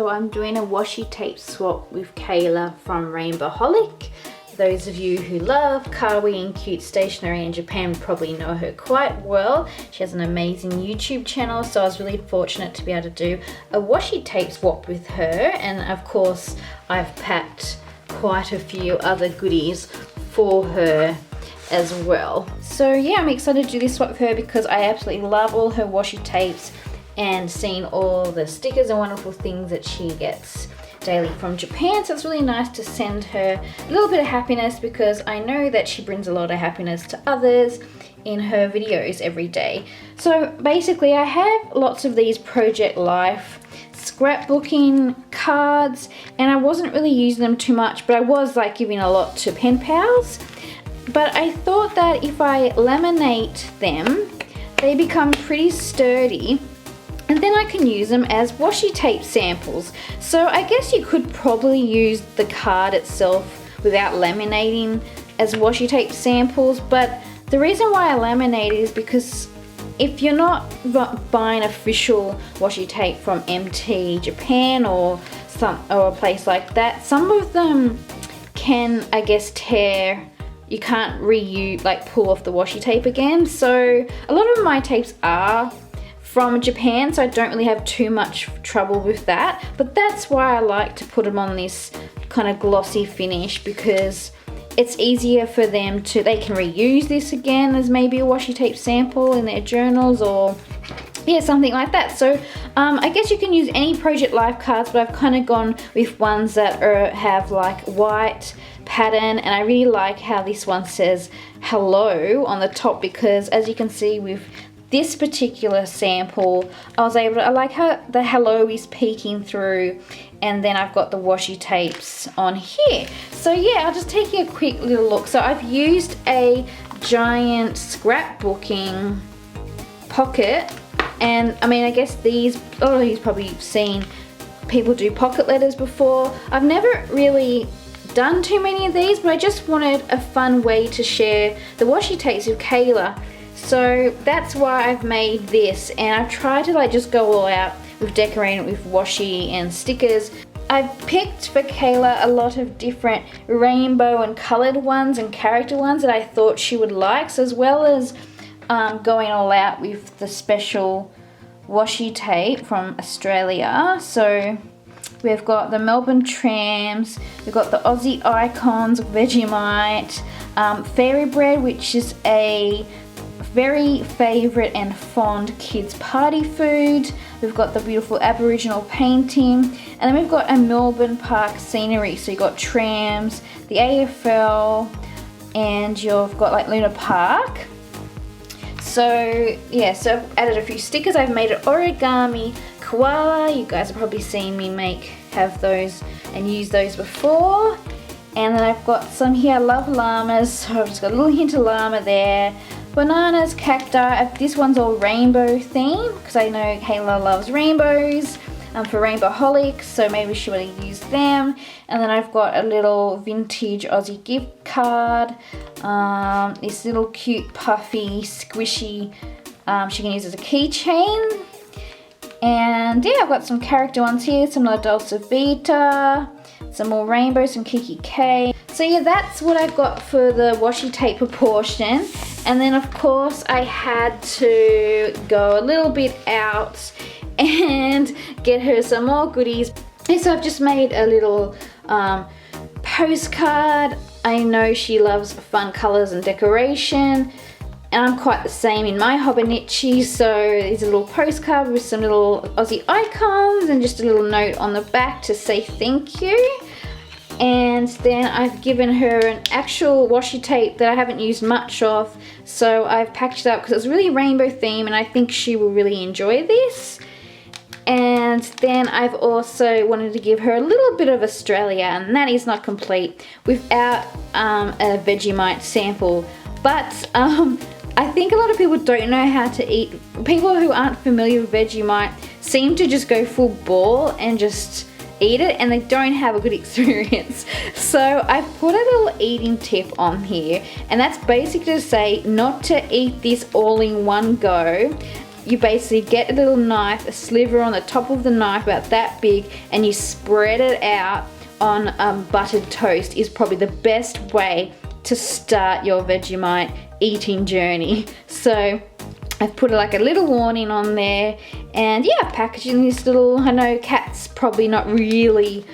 I'm doing a washi tape swap with Kaila from RainbowHolic. Those of you who love kawaii and cute stationery in Japan probably know her quite well. She has an amazing YouTube channel, so I was really fortunate to be able to do a washi tape swap with her. And of course, I've packed quite a few other goodies for her as well. So yeah, I'm excited to do this swap with her because I absolutely love all her washi tapes and seeing all the stickers and wonderful things that she gets daily from Japan. So it's really nice to send her a little bit of happiness because I know that she brings a lot of happiness to others in her videos every day. So basically I have lots of these Project Life scrapbooking cards and I wasn't really using them too much, but I was like giving a lot to pen pals. But I thought that if I laminate them, they become pretty sturdy and then I can use them as washi tape samples. So I guess you could probably use the card itself without laminating as washi tape samples, but the reason why I laminate is because if you're not buying official washi tape from MT Japan or a place like that, some of them can, I guess, tear. You can't reuse, like pull off the washi tape again. So a lot of my tapes are from Japan, so I don't really have too much trouble with that. But that's why I like to put them on this kind of glossy finish because it's easier for them to, they can reuse this again as maybe a washi tape sample in their journals or yeah, something like that. So I guess you can use any Project Life cards, but I've kind of gone with ones that have like white pattern, and I really like how this one says hello on the top because as you can see with this particular sample, I like how the hello is peeking through, and then I've got the washi tapes on here. So yeah, I'll just take you a quick little look. So I've used a giant scrapbooking pocket, and I mean, I guess a lot of you've probably seen people do pocket letters before. I've never really done too many of these, but I just wanted a fun way to share the washi tapes with Kaila. So that's why I've made this, and I've tried to like just go all out with decorating it with washi and stickers. I've picked for Kaila a lot of different rainbow and colored ones and character ones that I thought she would like, so as well as going all out with the special washi tape from Australia. So we've got the Melbourne Trams, we've got the Aussie Icons, Vegemite, Fairy Bread, which is a very favourite and fond kids party food. We've got the beautiful Aboriginal painting, and then we've got a Melbourne Park scenery. So you've got trams, the AFL, and you've got like Luna Park. So yeah, so I've added a few stickers. I've made an origami koala. You guys have probably seen me have those and use those before. And then I've got some here. I love llamas, so I've just got a little hint of llama there. Bananas, cacti. This one's all rainbow theme because I know Kaila loves rainbows for RainbowHolic, so maybe she would use them. And then I've got a little vintage Aussie gift card. This little cute puffy squishy she can use as a keychain. And yeah, I've got some character ones here, some La Dolce Vita, some more rainbows, some Kiki K. So yeah, that's what I've got for the washi tape proportion. And then of course I had to go a little bit out and get her some more goodies. And so I've just made a little postcard. I know she loves fun colors and decoration, and I'm quite the same in my Hobonichi. So there's a little postcard with some little Aussie icons and just a little note on the back to say thank you. And then I've given her an actual washi tape that I haven't used much of, so I've packaged it up because it's really rainbow theme and I think she will really enjoy this. And then I've also wanted to give her a little bit of Australia, and that is not complete without a Vegemite sample. But I think a lot of people don't know how to eat. People who aren't familiar with Vegemite seem to just go full ball and just eat it, and they don't have a good experience. So I've put a little eating tip on here, and that's basically to say not to eat this all in one go. you basically get a little knife, a sliver on the top of the knife about that big, and you spread it out on buttered toast. Is probably the best way to start your Vegemite eating journey. So I've put like a little warning on there, and yeah, packaging this little, I know Kat's probably not really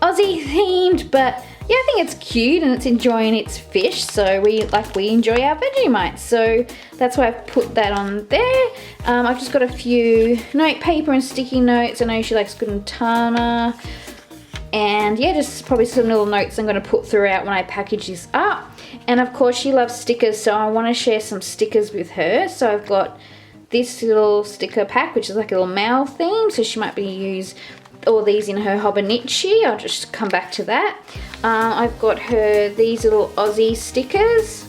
Aussie themed, but yeah, I think it's cute and it's enjoying its fish, so we enjoy our Vegemite. So that's why I've put that on there. I've just got a few note paper and sticky notes. I know she likes Guntana. And yeah, just probably some little notes I'm going to put throughout when I package this up. And of course she loves stickers, so I want to share some stickers with her. So I've got this little sticker pack, which is like a little mail theme, so she might be use all these in her Hobonichi. I'll just come back to that. I've got her these little Aussie stickers.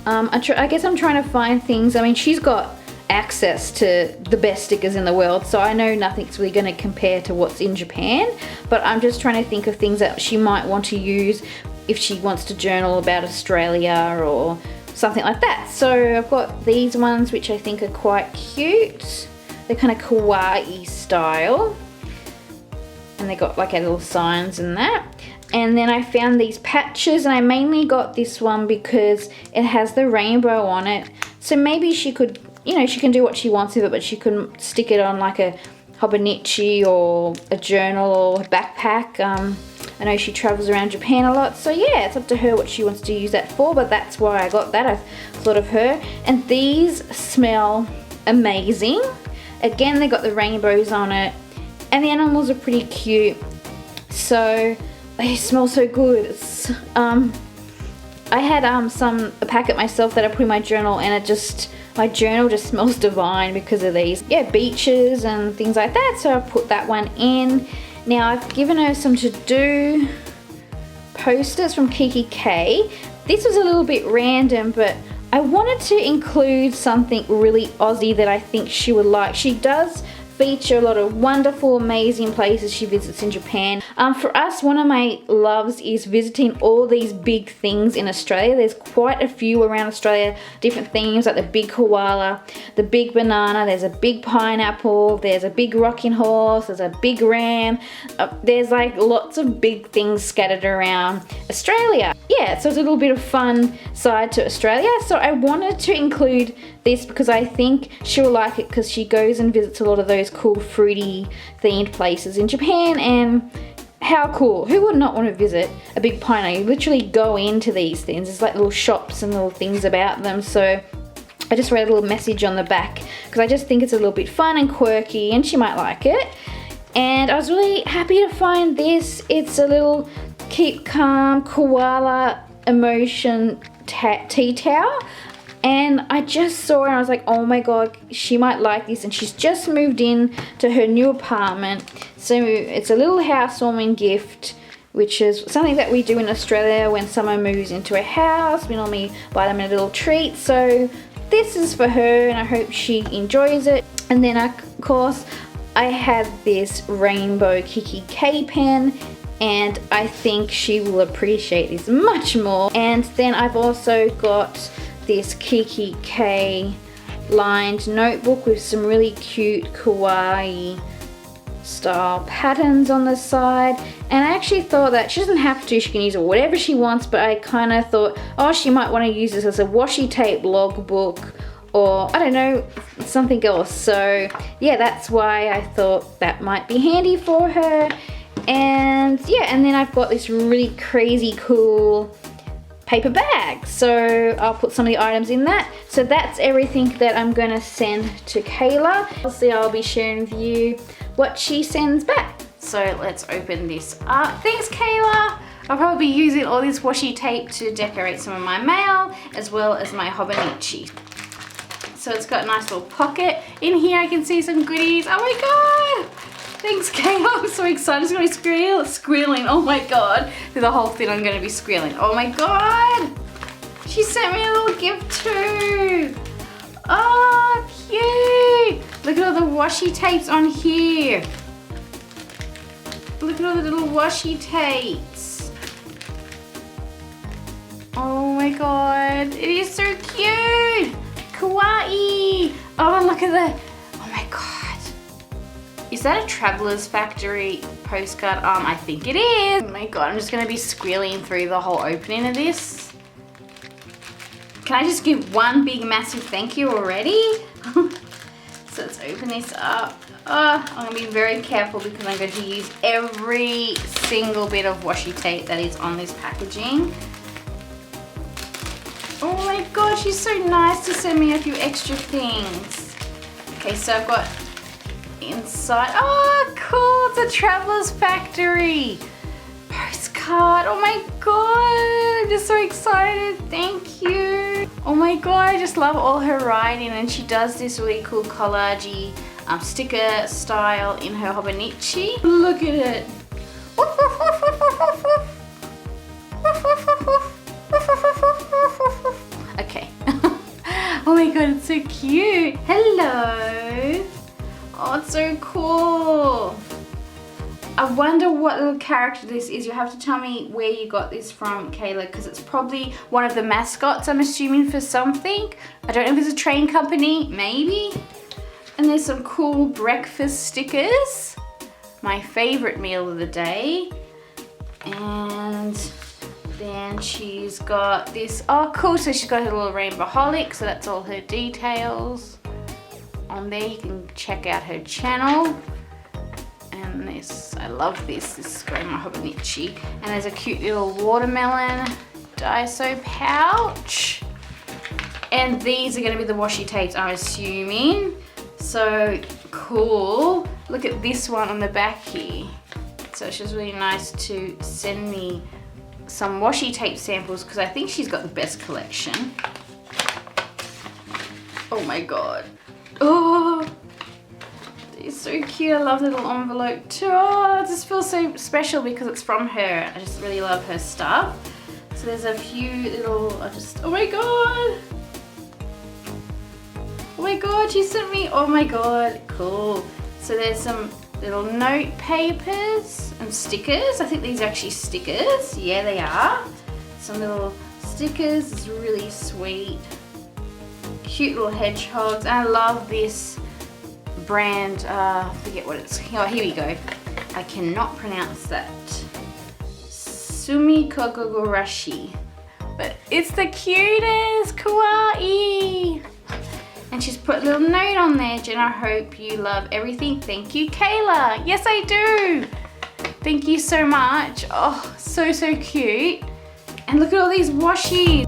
I guess I'm trying to find things. I mean, she's got access to the best stickers in the world, so I know nothing's really going to compare to what's in Japan, but I'm just trying to think of things that she might want to use if she wants to journal about Australia or something like that. So I've got these ones which I think are quite cute. They're kind of kawaii style, and they got like a little signs and that. And then I found these patches, and I mainly got this one because it has the rainbow on it, so maybe she could, you know, she can do what she wants with it, but she can stick it on like a Hobonichi or a journal or a backpack. I know she travels around Japan a lot, so yeah, it's up to her what she wants to use that for, but that's why I got that. I thought of her. And these smell amazing. Again, they got the rainbows on it, and the animals are pretty cute, so they smell so good. It's, I had a packet myself that I put in my journal, and it just, my journal just smells divine because of these. Yeah, beaches and things like that, so I put that one in. Now I've given her some to-do posters from Kiki K. This was a little bit random, but I wanted to include something really Aussie that I think she would like. She does feature a lot of wonderful, amazing places she visits in Japan. For us, one of my loves is visiting all these big things in Australia. There's quite a few around Australia, different things like the big koala, the big banana, there's a big pineapple, there's a big rocking horse, there's a big ram. There's like lots of big things scattered around Australia. Yeah, so it's a little bit of fun side to Australia. So I wanted to include this because I think she'll like it, because she goes and visits a lot of those cool fruity themed places in Japan, and how cool, who would not want to visit a big pineapple? You literally go into these things, there's like little shops and little things about them. So I just wrote a little message on the back because I just think it's a little bit fun and quirky, and she might like it. And I was really happy to find this. It's a little keep calm koala emotion tea towel. And I just saw it and I was like, oh my god, she might like this. And she's just moved in to her new apartment. So it's a little housewarming gift, which is something that we do in Australia when someone moves into a house. We normally buy them a little treat. So this is for her, and I hope she enjoys it. And then of course, I have this rainbow Kiki K pen, and I think she will appreciate this much more. And then I've also got this Kiki K lined notebook with some really cute kawaii style patterns on the side. And I actually thought that she doesn't have to, she can use it whatever she wants, but I kind of thought, oh, she might want to use this as a washi tape logbook, or I don't know, something else. So yeah, that's why I thought that might be handy for her. And yeah, and then I've got this really crazy cool paper bag, so I'll put some of the items in that. So that's everything that I'm going to send to Kaila. Obviously I'll be sharing with you what she sends back. So let's open this up. Thanks, Kaila. I'll probably be using all this washi tape to decorate some of my mail as well as my Hobonichi. So it's got a nice little pocket. In here I can see some goodies. Oh my god! Thanks, Kaila. I'm so excited. I'm going to be squealing. Oh my god. Through the whole thing I'm going to be squealing. Oh my god. She sent me a little gift too. Oh, cute. Look at all the washi tapes on here. Look at all the little washi tapes. Oh my god. It is so cute. Kawaii. Oh, look at the, oh my God. Is that a Traveler's Factory postcard? I think it is. Oh my God, I'm just gonna be squealing through the whole opening of this. Can I just give one big massive thank you already? So let's open this up. Oh, I'm gonna be very careful because I'm going to use every single bit of washi tape that is on this packaging. Oh my God, she's so nice to send me a few extra things. Okay, so I've got inside, oh cool, it's a Traveler's Factory postcard. Oh my God, I'm just so excited, thank you. Oh my God, I just love all her writing, and she does this really cool collage-y sticker style in her Hobonichi. Look at it. Okay. Oh my God, it's so cute. Hello. Oh, it's so cool. I wonder what little character this is. You have to tell me where you got this from, Kaila, because it's probably one of the mascots, I'm assuming, for something. I don't know if it's a train company, maybe. And there's some cool breakfast stickers. My favorite meal of the day. And then she's got this, oh cool, so she's got her little RainbowHolic, so that's all her details. On there you can check out her channel. And this, I love this is great, my Hobonichi. And there's a cute little watermelon Daiso pouch. And these are gonna be the washi tapes, I'm assuming. So cool. Look at this one on the back here. So she's really nice to send me some washi tape samples because I think she's got the best collection. Oh my God. Oh, it's so cute. I love the little envelope too. Oh, it just feels so special because it's from her. I just really love her stuff. So there's a few little, oh my God. Oh my God, she sent me, oh my God, cool. So there's some little note papers and stickers. I think these are actually stickers. Yeah, they are. Some little stickers, it's really sweet. Cute little hedgehogs. And I love this brand, forget what it's, oh, here we go. I cannot pronounce that. Sumikogogoroshi. But it's the cutest, kawaii. And she's put a little note on there, Jen, I hope you love everything. Thank you, Kaila. Yes, I do. Thank you so much. Oh, so, so cute. And look at all these washi.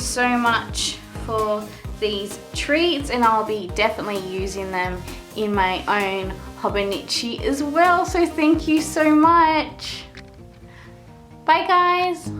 So much for these treats, and I'll be definitely using them in my own Hobonichi as well, so thank you so much. Bye guys.